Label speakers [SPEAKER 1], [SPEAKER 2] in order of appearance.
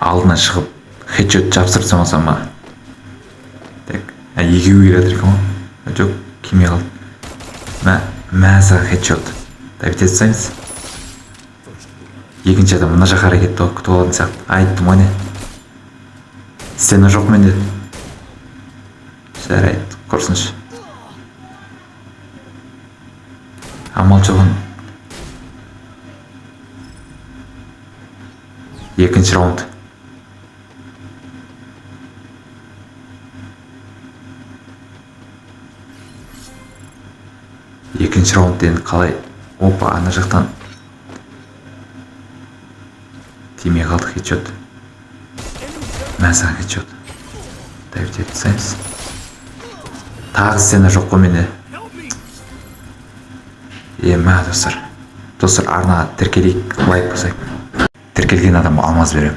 [SPEAKER 1] алдына шығып хедшот жапсырсам алсам ма? Так, екеуі келе жатыр екен ғой. Жоқ, келмей қалды. Саған хедшот. Так, бүйте салсаңыз. Екінші адам мына жаққа қарай кетті ғой, күтіп алатын сияқты. Айттым ғой не? Стена жоқ менде. Жарайды, құрсыншы. Амал жоғын. Екінші раунд. Екінші раунд енді қалай? Опа, ана жақтан тимей қалды хедшот. Саған хедшот. Дәйбет етсеңіз. Тағы стена жоқ қой менде. Достар, арнаға тіркелейік, лайк басайық. Тіркелген адамға алмаз беремін.